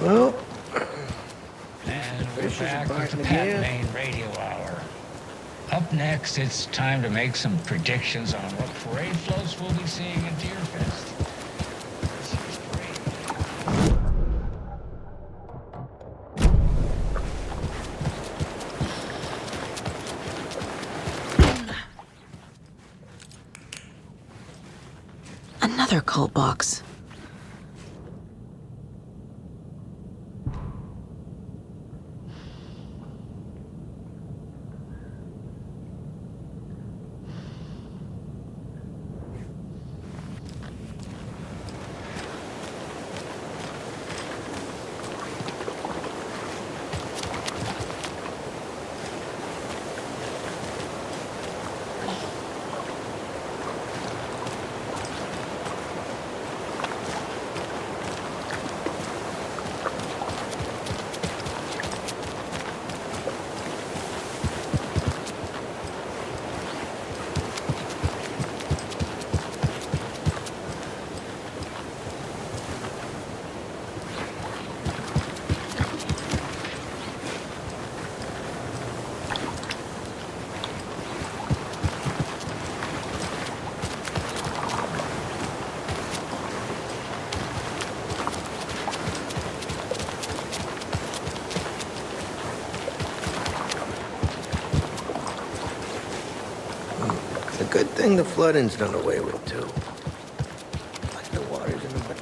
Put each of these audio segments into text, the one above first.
Well, And we're back with the Pat Main Radio Hour. Up next, it's time to make some predictions on what parade floats we'll be seeing at Deerfest. This year's parade. Another cult box. It's a good thing the flooding's done away with, too. Like the water's in the back.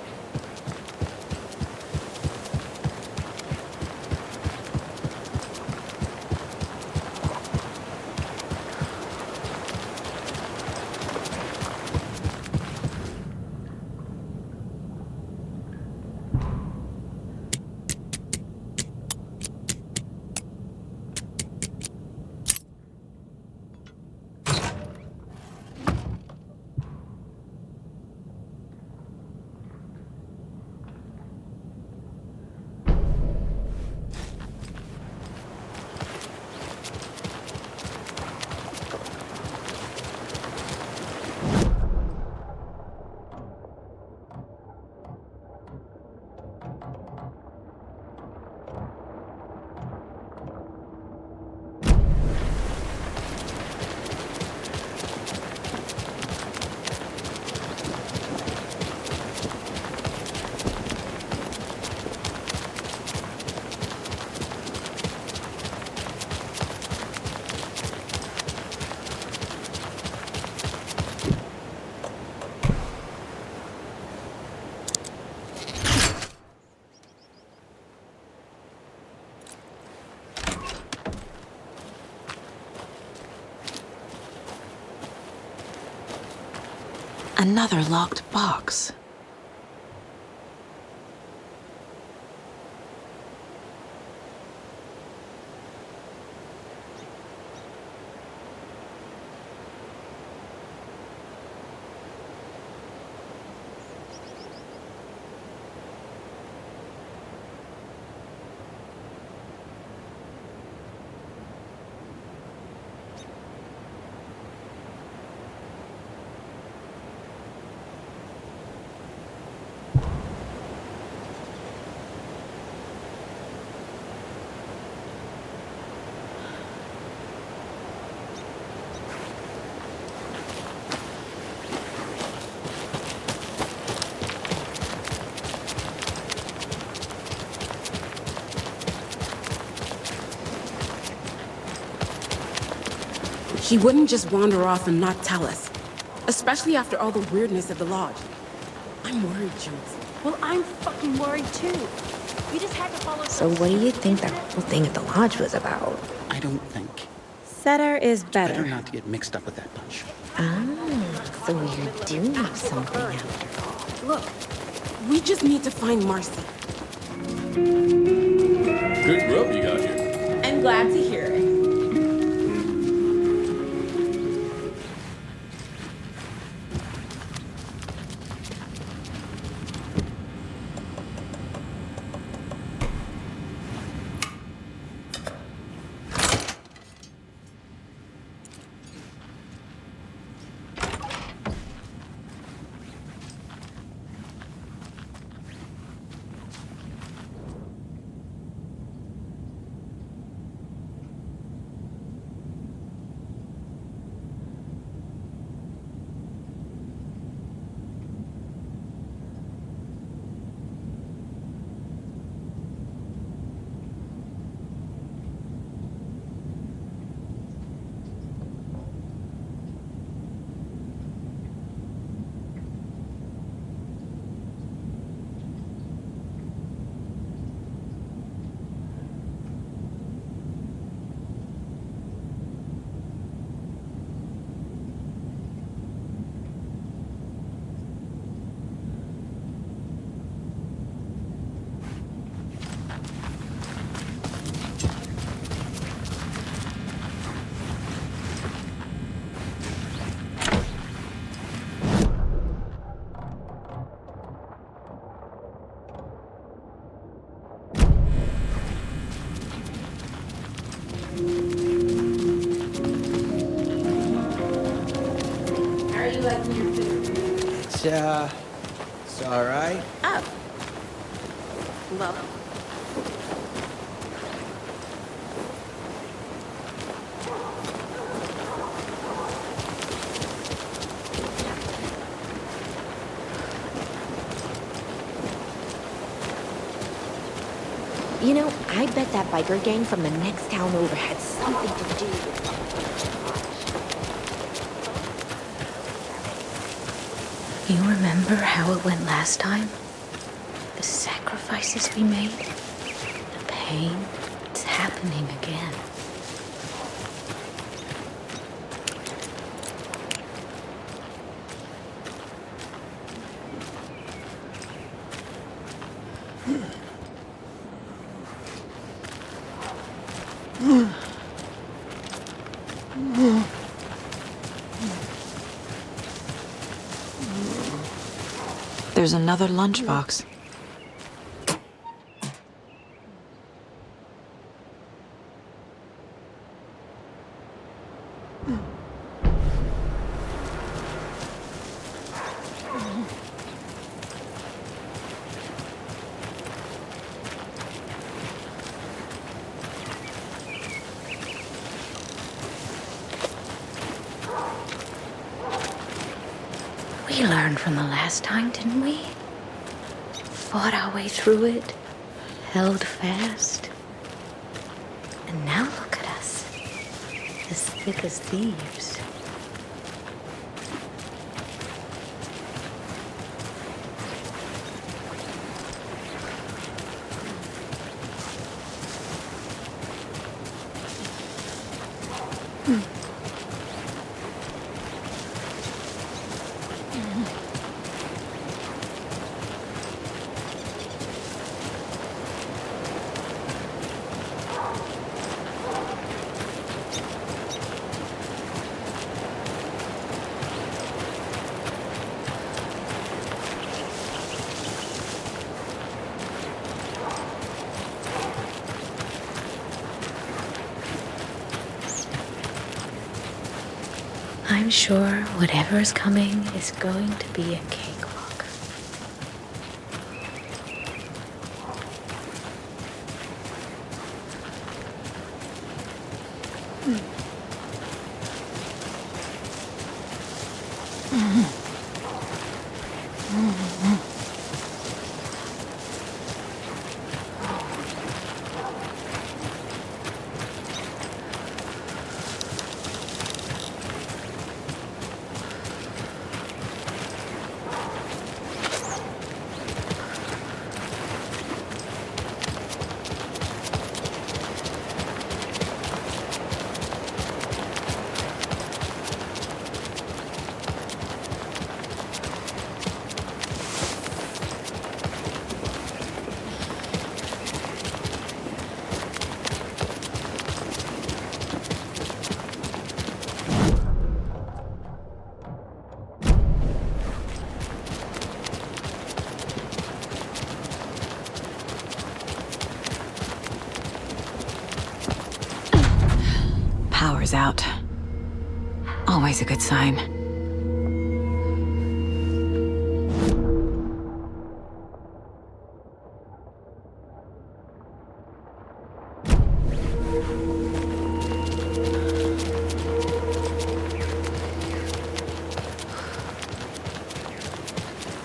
Another locked box. She wouldn't just wander off and not tell us. Especially after all the weirdness at the lodge. I'm worried, Jules. Well, I'm fucking worried too. We just had to follow. So what do you think that whole thing at the lodge was about? I don't think. Setter is Better better. not to get mixed up with that bunch. Ah, so you're doing something after all. Look, we just need to find Marcy. Good grub you got here. I'm glad to hear it. It's all right. Oh. Well. You know, I bet that biker gang from the next town over had something to do with it. You remember how it went last time? The sacrifices we made? The pain? It's happening again. There's another lunchbox. We learned from the last time, didn't we? Fought our way through it, held fast. And now look at us, as thick as thieves. I'm sure whatever is coming is going to be a cakewalk. Power's out. Always a good sign.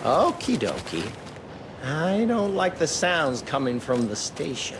Okie dokie. I don't like the sounds coming from the station.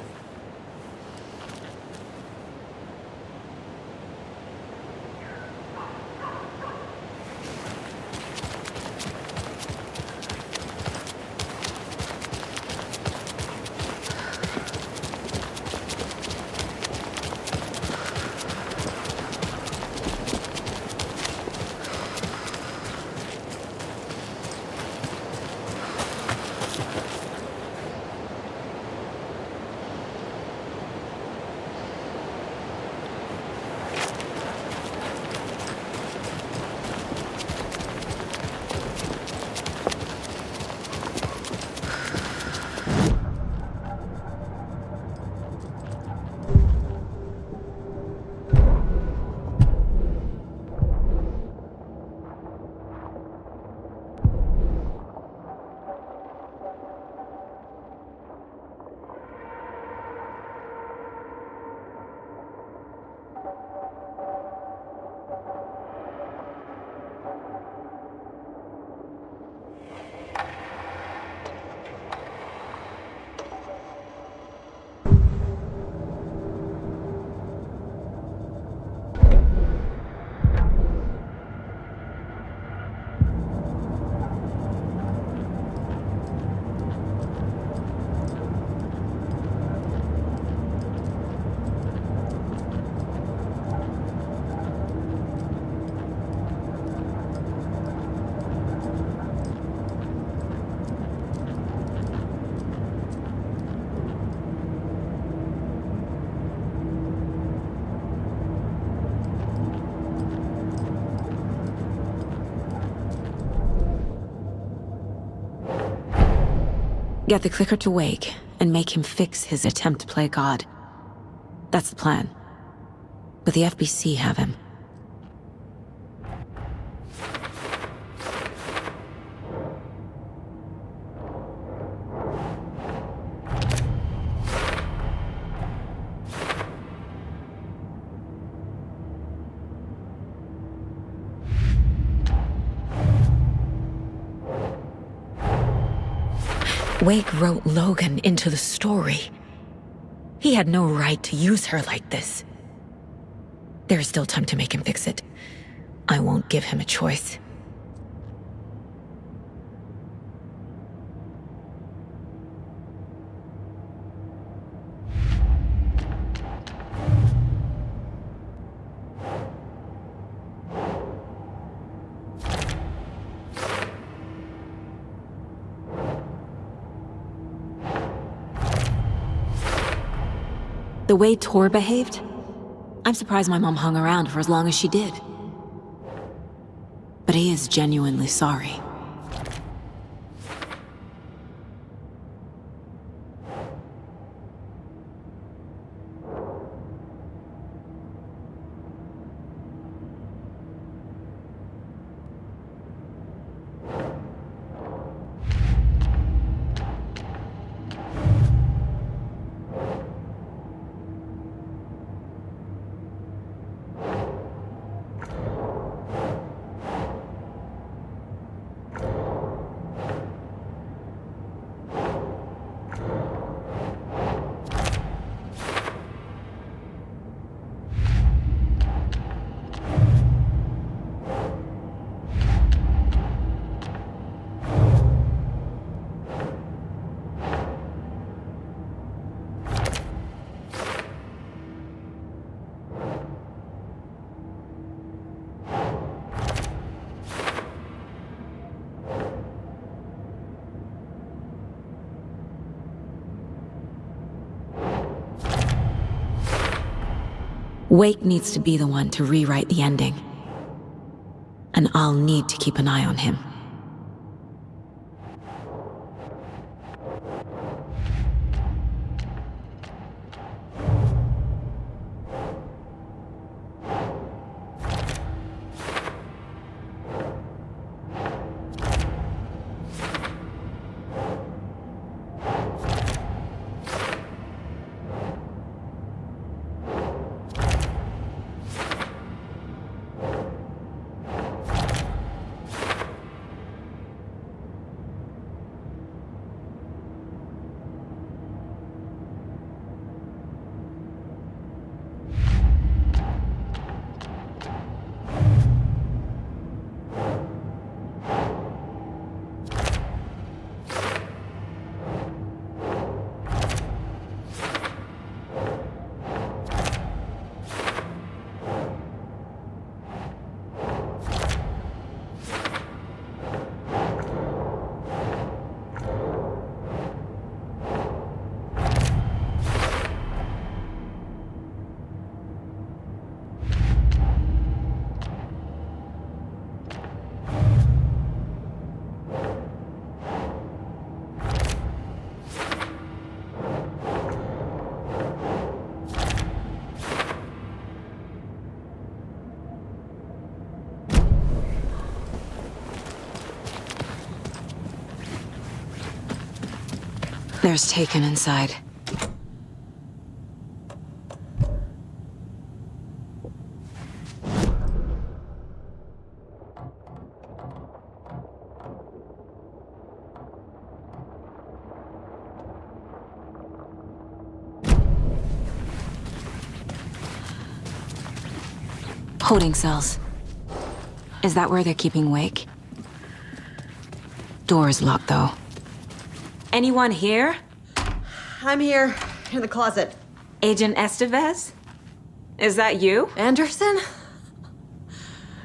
Get the clicker to Wake and make him fix his attempt to play God. That's the plan. But the FBC have him. Wake wrote Logan into the story. He had no right to use her like this. There is still time to make him fix it. I won't give him a choice. The way Tor behaved, I'm surprised my mom hung around for as long as she did. But he is genuinely sorry. Wake needs to be the one to rewrite the ending. And I'll need to keep an eye on him. There's Taken inside. Holding cells. Is that where they're keeping Wake? Door's locked, though. Anyone here? I'm here, in the closet. Agent Estevez? Is that you? Anderson?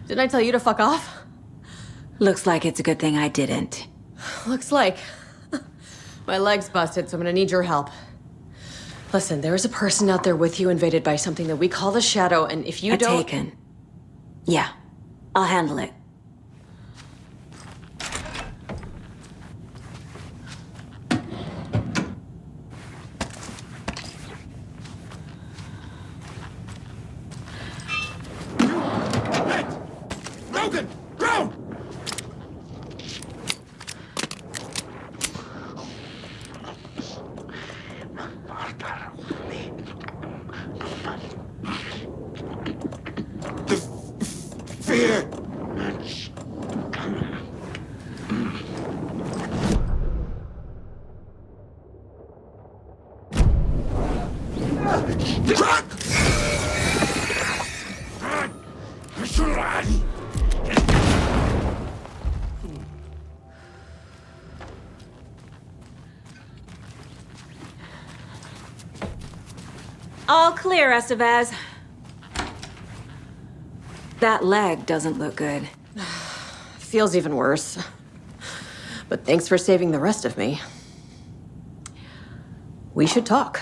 Didn't I tell you to fuck off? Looks like it's a good thing I didn't. Looks like. My leg's busted, so I'm gonna need your help. Listen, there is a person out there with you invaded by something that we call the Shadow, and if you don't... Taken. Yeah, I'll handle it. All clear, Estevez. That leg doesn't look good. Feels even worse. But thanks for saving the rest of me. We should talk.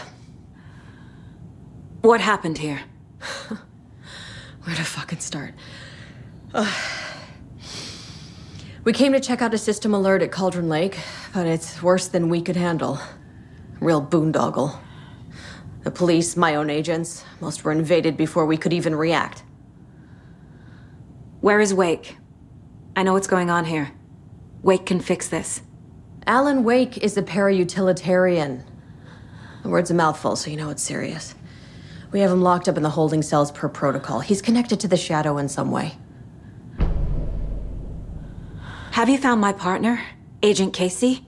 What happened here? Where to fucking start? We came to check out a system alert at Cauldron Lake, but it's worse than we could handle. Real boondoggle. The police, my own agents, most were invaded before we could even react. Where is Wake? I know what's going on here. Wake can fix this. Alanwake is a para-utilitarian. The word's a mouthful, so you know it's serious. We have him locked up in the holding cells per protocol. He's connected to the Shadow in some way. Have you found my partner, Agent Casey?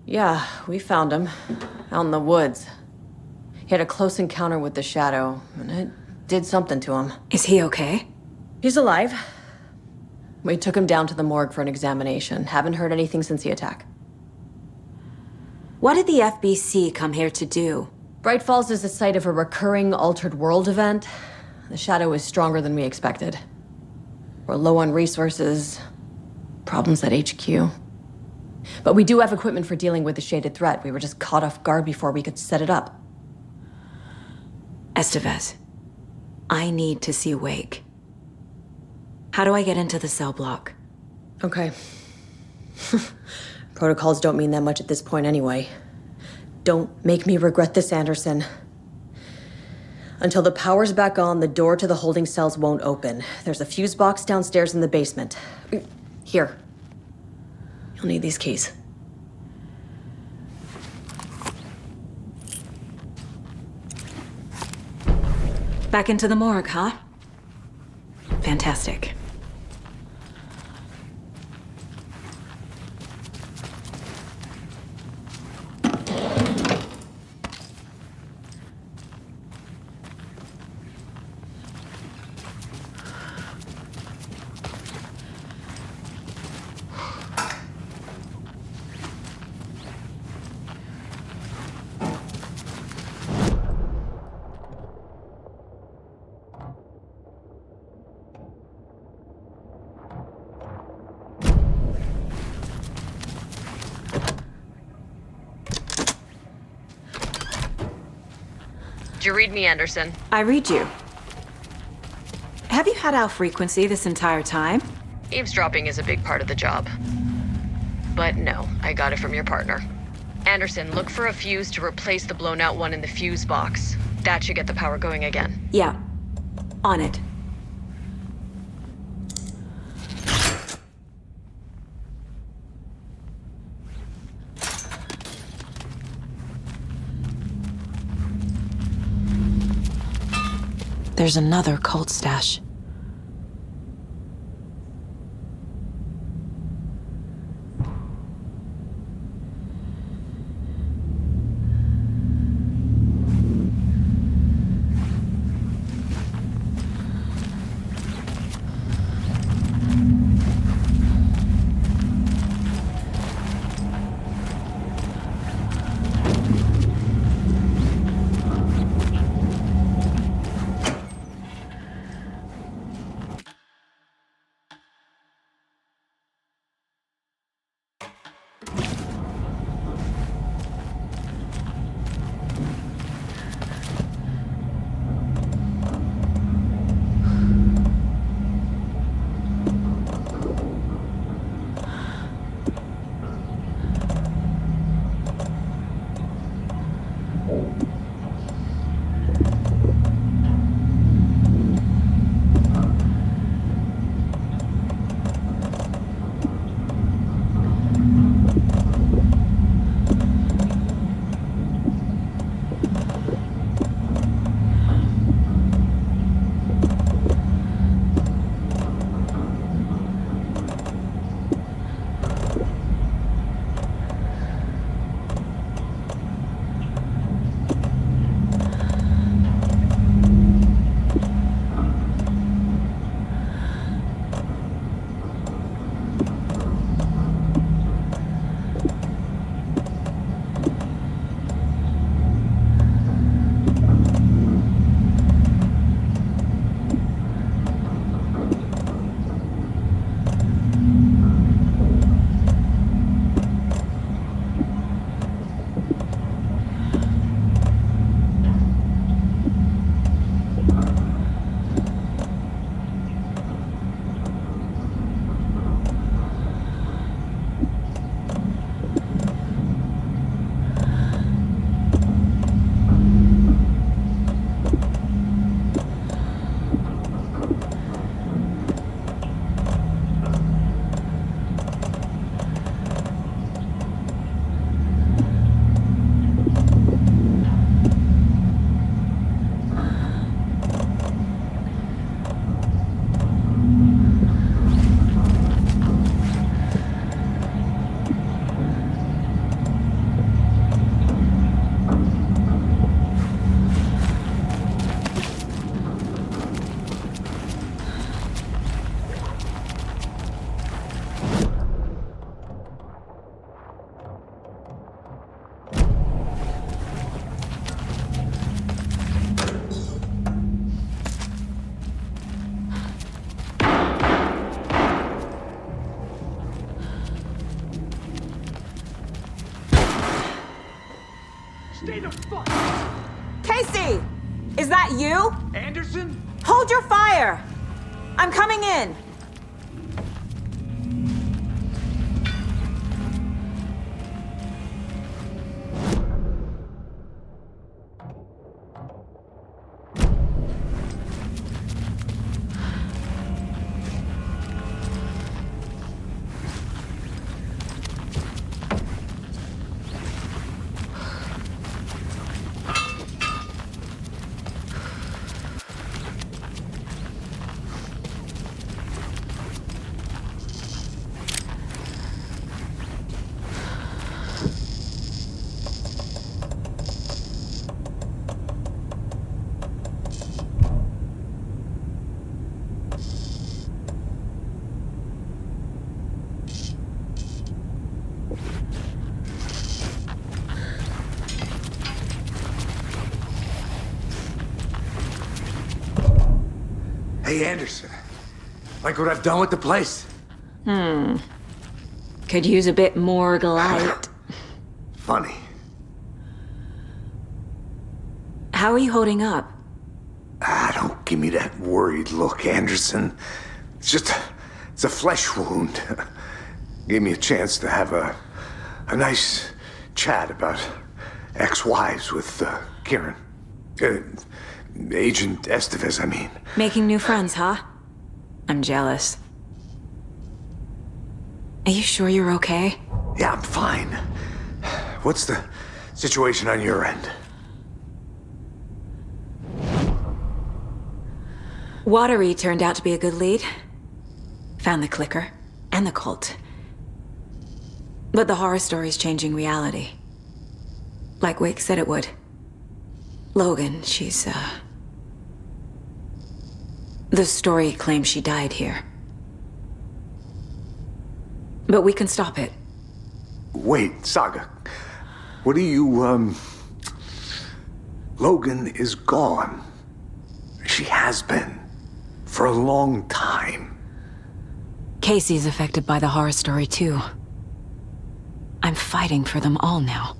Yeah, we found him. Out in the woods. He had a close encounter with the Shadow, and it did something to him. Is he okay? He's alive. We took him down to the morgue for an examination. Haven't heard anything since the attack. What did the FBC come here to do? Bright Falls is the site of a recurring altered world event. The Shadow is stronger than we expected. We're low on resources. Problems at HQ. But we do have equipment for dealing with the shaded threat. We were just caught off guard before we could set it up. Estevez, I need to see Wake. How do I get into the cell block? Okay. Protocols don't mean that much at this point anyway. Don't make me regret this, Anderson. Until the power's back on, the door to the holding cells won't open. There's a fuse box downstairs in the basement. Here. You'll need these keys. Back into the morgue, huh? Fantastic. Did you read me, Anderson? I read you. Have you had our frequency this entire time? Eavesdropping is a big part of the job. But no, I got it from your partner. Anderson, look for a fuse to replace the blown out one in the fuse box. That should get the power going again. Yeah. On it. There's another cult stash. Stay the fuck! Casey! Is that you? Anderson? Hold your fire! I'm coming in! Hey, Anderson. Like what I've done with the place? Could use a bit more light. Funny. How are you holding up? Don't give me that worried look, Anderson. It's a flesh wound. Gave me a chance to have a nice chat about ex-wives with Kieran. Agent Estevez, I mean. Making new friends, huh? I'm jealous. Are you sure you're okay? Yeah, I'm fine. What's the situation on your end? Watery turned out to be a good lead. Found the clicker and the cult. But the horror story's changing reality. Like Wake said it would. Logan, she's, The story claims she died here. But we can stop it. Wait, Saga. What do you, Logan is gone. She has been. For a long time. Casey's affected by the horror story, too. I'm fighting for them all now.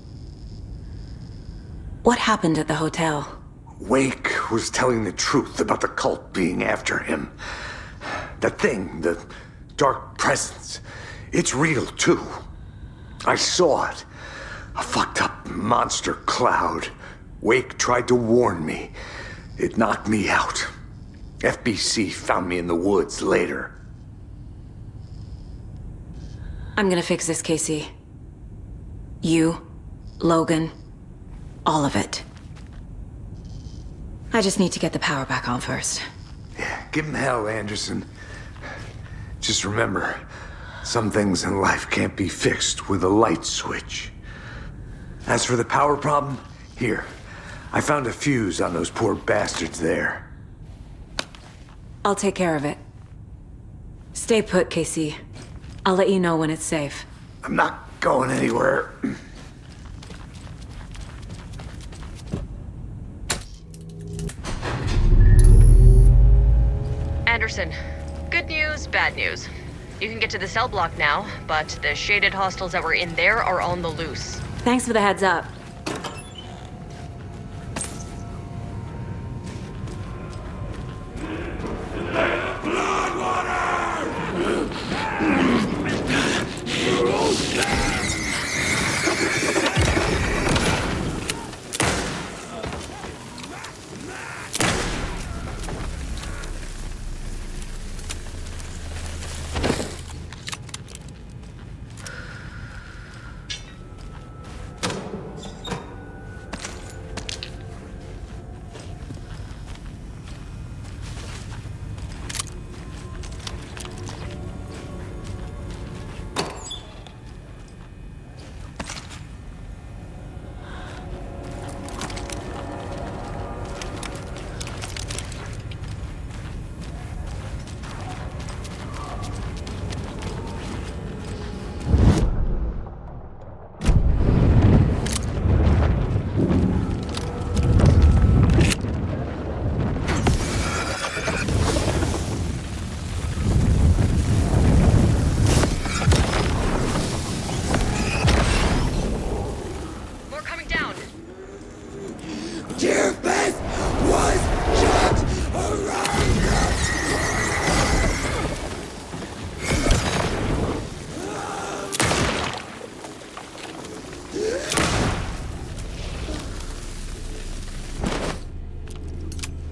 What happened at the hotel? Wake was telling the truth about the cult being after him. That thing, the dark presence, it's real too. I saw it. A fucked up monster cloud. Wake tried to warn me. It knocked me out. FBC found me in the woods later. I'm gonna fix this, Casey. You, Logan, all of it. I just need to get the power back on first. Yeah, give him hell, Anderson. Just remember, some things in life can't be fixed with a light switch. As for the power problem, here. I found a fuse on those poor bastards there. I'll take care of it. Stay put, Casey. I'll let you know when it's safe. I'm not going anywhere. Anderson, good news, bad news. You can get to the cell block now, but the shaded hostiles that were in there are on the loose. Thanks for the heads up.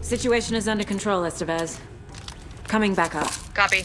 Situation is under control, Estevez. Coming back up. Copy.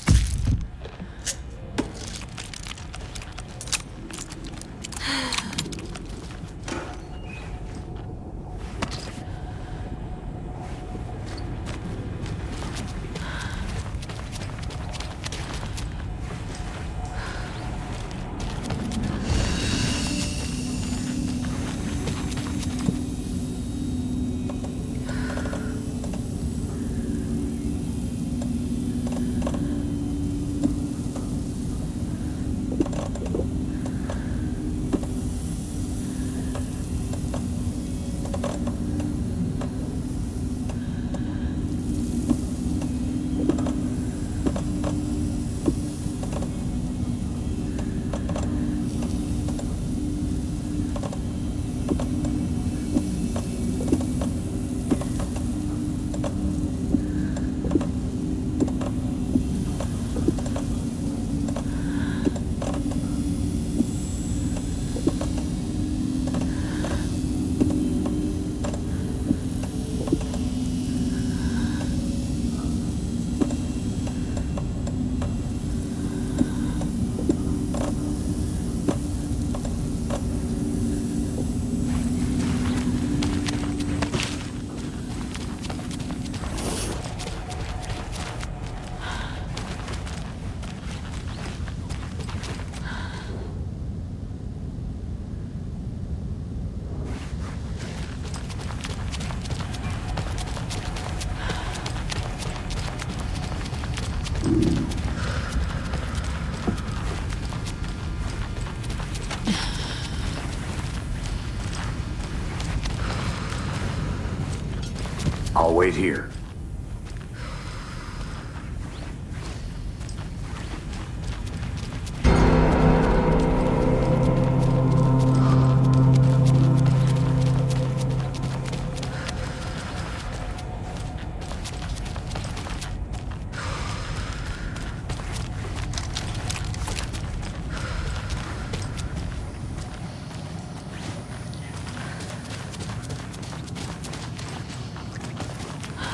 I'll wait here.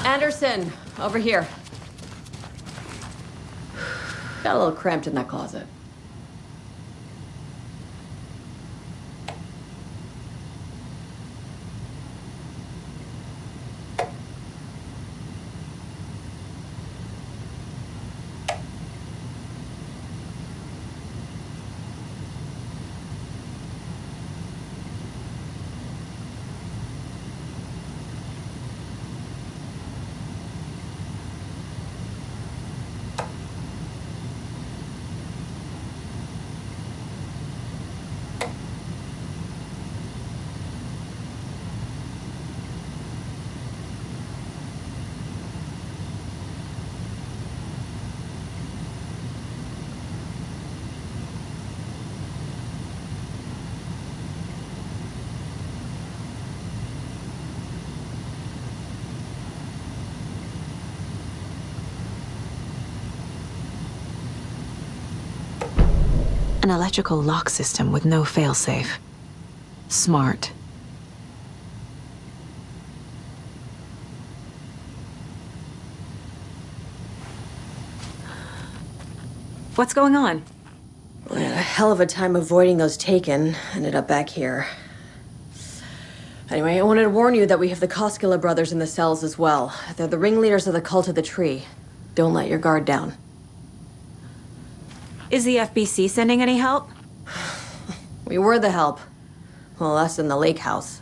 Anderson, over here. Got a little cramped in that closet. An electrical lock system with no failsafe. Smart. What's going on? We had a hell of a time avoiding those taken. Ended up back here. Anyway, I wanted to warn you that we have the Koskela brothers in the cells as well. They're the ringleaders of the cult of the tree. Don't let your guard down. Is the FBC sending any help? We were the help. Well, us in the lake house.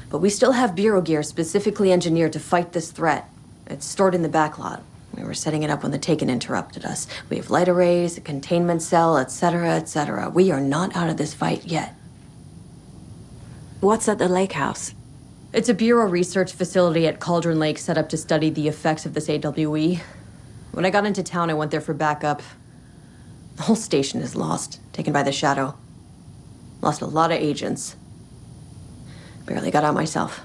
But we still have Bureau gear specifically engineered to fight this threat. It's stored in the backlot. We were setting it up when the Taken interrupted us. We have light arrays, a containment cell, etc., etc. We are not out of this fight yet. What's at the lake house? It's a Bureau research facility at Cauldron Lake set up to study the effects of this AWE. When I got into town, I went there for backup. The whole station is lost, taken by the Shadow. Lost a lot of agents. Barely got out myself.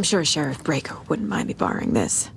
I'm sure Sheriff Breaker wouldn't mind me borrowing this.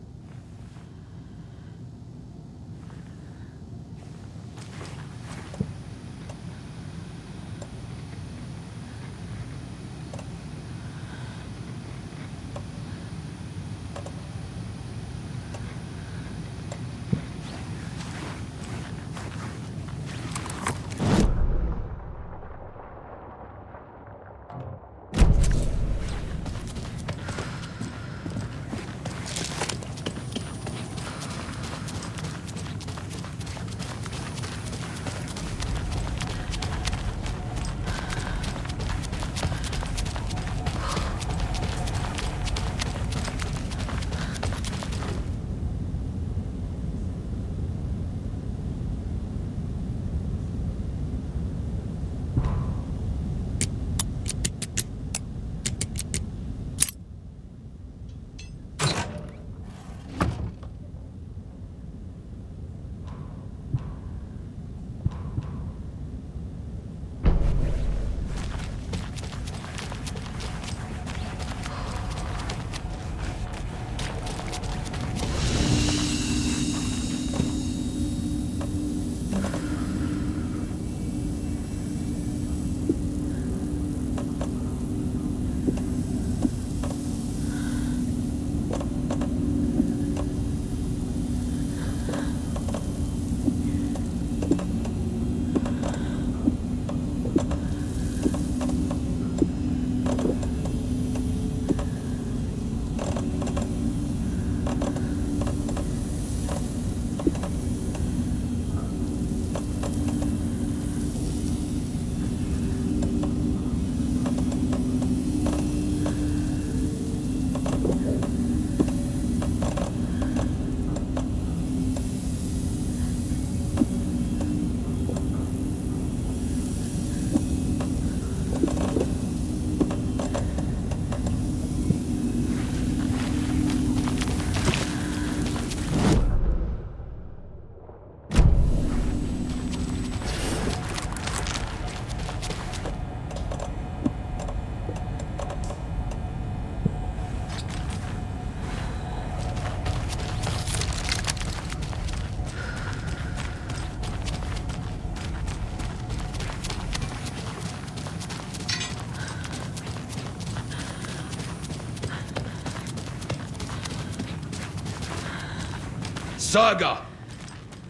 Saga!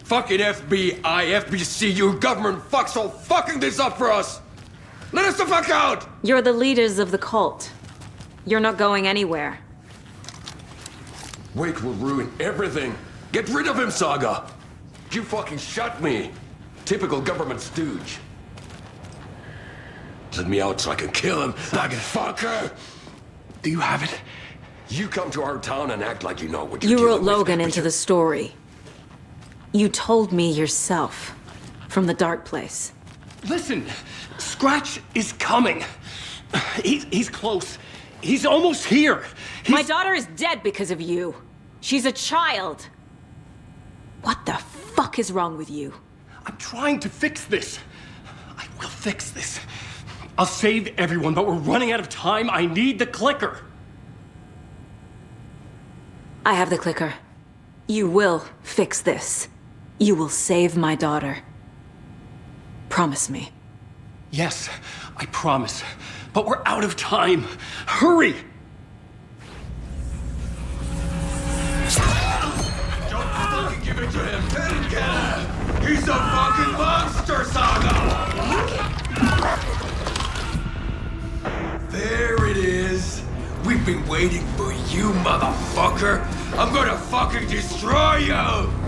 Fucking FBI, FBC, your government fucks all fucking this up for us! Let us the fuck out! You're the leaders of the cult. You're not going anywhere. Wake will ruin everything. Get rid of him, Saga! You fucking shot me! Typical government stooge. Let me out so I can kill him, that fucker! Do you have it? You come to our town and act like you know what you're You dealing wrote with, Logan but into you- the story. You told me yourself. From the dark place. Listen, Scratch is coming. He's close. He's almost here. My daughter is dead because of you. She's a child. What the fuck is wrong with you? I'm trying to fix this. I will fix this. I'll save everyone, but we're running out of time. I need the clicker. I have the clicker. You will fix this. You will save my daughter. Promise me. Yes, I promise. But we're out of time. Hurry! Don't fucking give it to him! Let it go! He's a fucking monster, Saga! There it is! We've been waiting for you, motherfucker! I'm gonna fucking destroy you!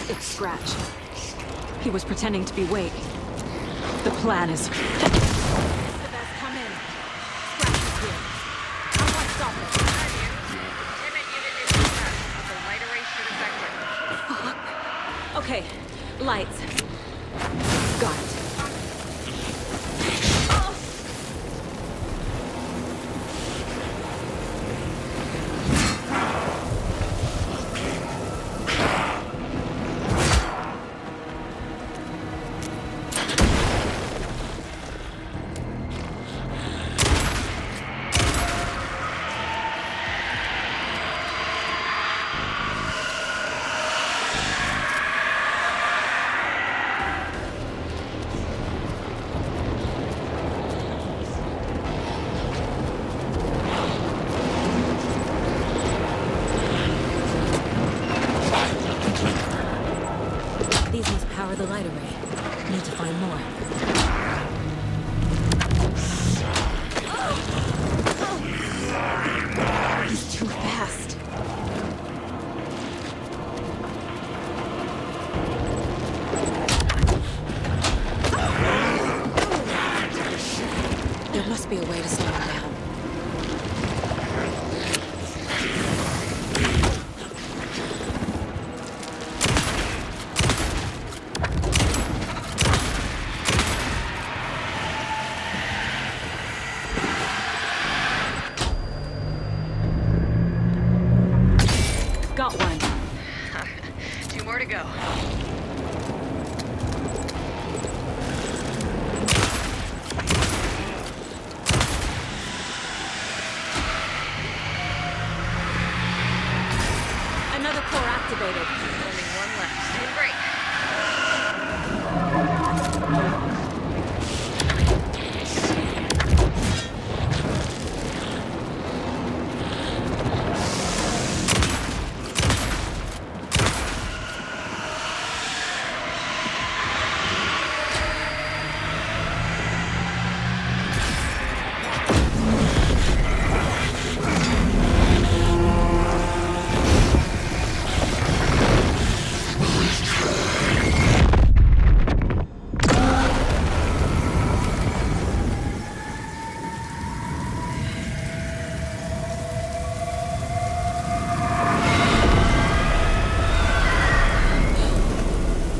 It's Scratch. He was pretending to be Wake. The plan is... Come in. Scratch is here. I want to stop it. infected. Okay, lights. Got it. These must power the light array. Need to find more. He's too fast. There must be a way to slow him down. Got one. 2 more to go. Another core activated. Only one left. Doing great.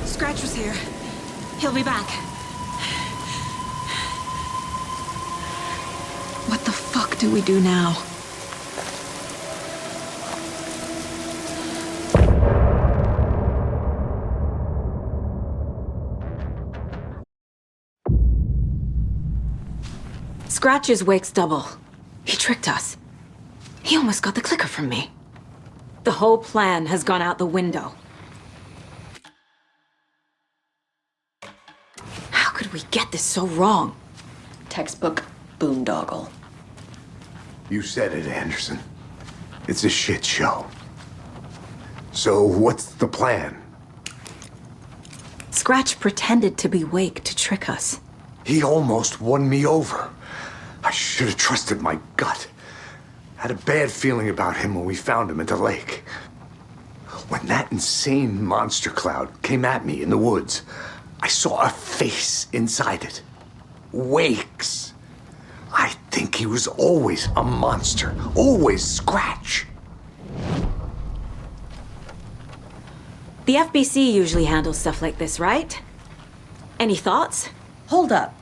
Scratch was here. He'll be back. What the fuck do we do now? Scratch is Wake's double. He tricked us. He almost got the clicker from me. The whole plan has gone out the window. How could we get this so wrong? Textbook boondoggle. You said it, Anderson. It's a shit show. So what's the plan? Scratch pretended to be Wake to trick us. He almost won me over. I should have trusted my gut. Had a bad feeling about him when we found him at the lake. When that insane monster cloud came at me in the woods, I saw a face inside it. Wake's. I think he was always a monster. Always Scratch. The FBC usually handles stuff like this, right? Any thoughts? Hold up.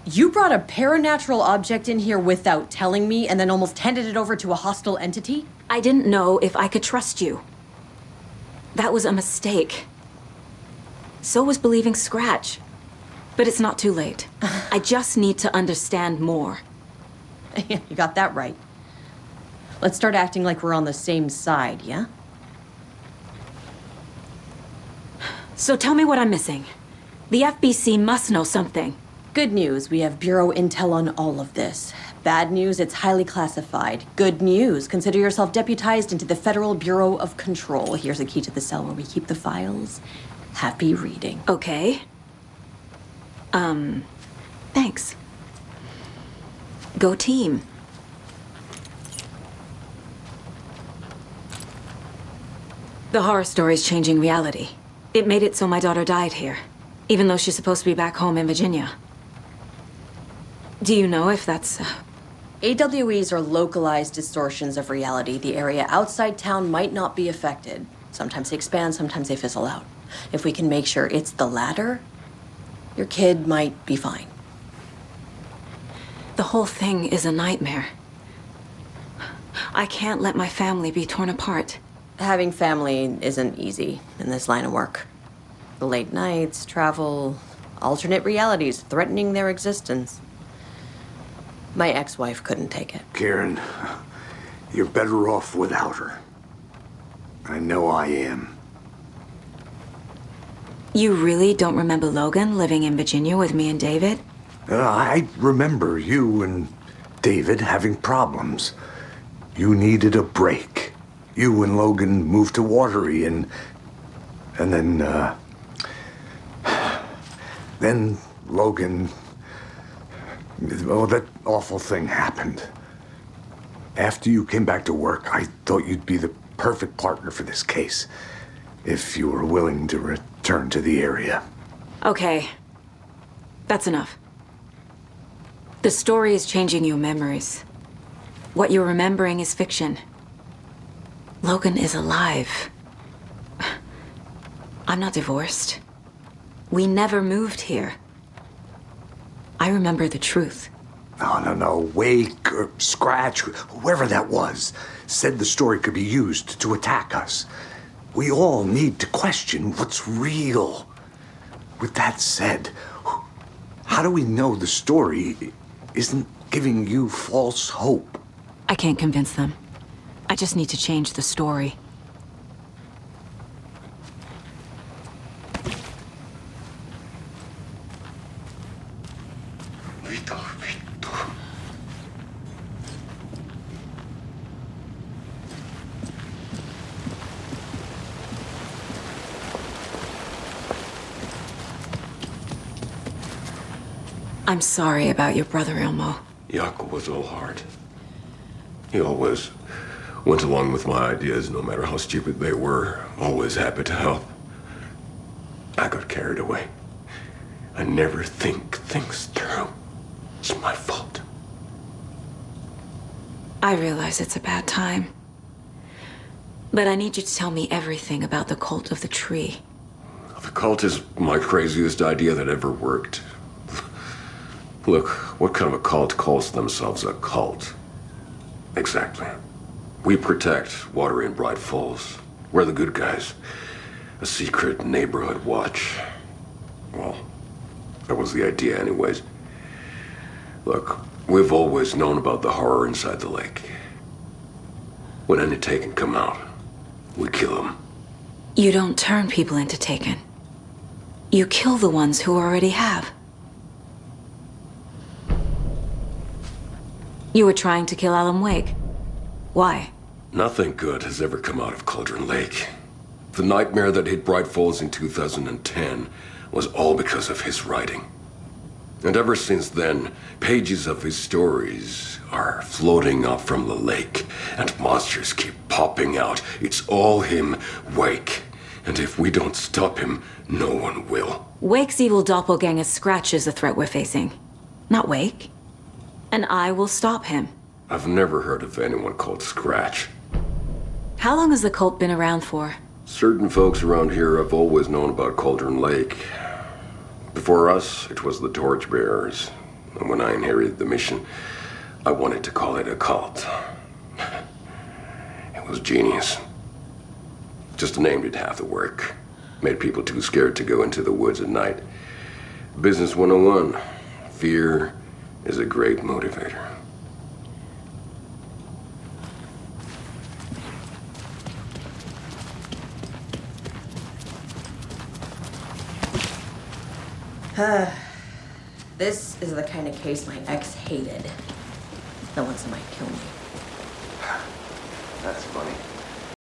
You brought a paranatural object in here without telling me and then almost handed it over to a hostile entity? I didn't know if I could trust you. That was a mistake. So was believing Scratch. But it's not too late. I just need to understand more. You got that right. Let's start acting like we're on the same side, yeah? So tell me what I'm missing. The FBC must know something. Good news, we have Bureau intel on all of this. Bad news, it's highly classified. Good news, consider yourself deputized into the Federal Bureau of Control. Here's a key to the cell where we keep the files. Happy reading. Okay. Thanks. Go team. The horror story's changing reality. It made it so my daughter died here, even though she's supposed to be back home in Virginia. Do you know if that's... AWEs are localized distortions of reality. The area outside town might not be affected. Sometimes they expand, sometimes they fizzle out. If we can make sure it's the latter, your kid might be fine. The whole thing is a nightmare. I can't let my family be torn apart. Having family isn't easy in this line of work. The late nights, travel, alternate realities threatening their existence. My ex-wife couldn't take it. Karen, you're better off without her. I know I am. You really don't remember Logan living in Virginia with me and David? I remember you and David having problems. You needed a break. You and Logan moved to Watery and then Logan, oh, that awful thing happened. After you came back to work, I thought you'd be the perfect partner for this case, if you were willing to return to the area. Okay. That's enough. The story is changing your memories. What you're remembering is fiction. Logan is alive. I'm not divorced. We never moved here. I remember the truth. No. Wake or Scratch, whoever that was, said the story could be used to attack us. We all need to question what's real. With that said, how do we know the story isn't giving you false hope? I can't convince them. I just need to change the story. I'm sorry about your brother, Elmo. Jakob was all heart. He always went along with my ideas, no matter how stupid they were. Always happy to help. I got carried away. I never think things through. It's my fault. I realize it's a bad time. But I need you to tell me everything about the cult of the tree. The cult is my craziest idea that ever worked. Look, what kind of a cult calls themselves a cult? Exactly. We protect Water in Bright Falls. We're the good guys. A secret neighborhood watch. Well, that was the idea anyways. Look, we've always known about the horror inside the lake. When any Taken come out, we kill them. You don't turn people into Taken. You kill the ones who already have. You were trying to kill Alanwake. Why? Nothing good has ever come out of Cauldron Lake. The nightmare that hit Bright Falls in 2010 was all because of his writing. And ever since then, pages of his stories are floating up from the lake, and monsters keep popping out. It's all him, Wake. And if we don't stop him, no one will. Wake's evil doppelganger Scratch is the threat we're facing, not Wake. And I will stop him. I've never heard of anyone called Scratch. How long has the cult been around for? Certain folks around here have always known about Cauldron Lake. Before us, it was the Torchbearers. And when I inherited the mission, I wanted to call it a cult. It was genius. Just a name did half the work. Made people too scared to go into the woods at night. Business 101. Fear is a great motivator. This is the kind of case my ex hated. The ones that might kill me. That's funny.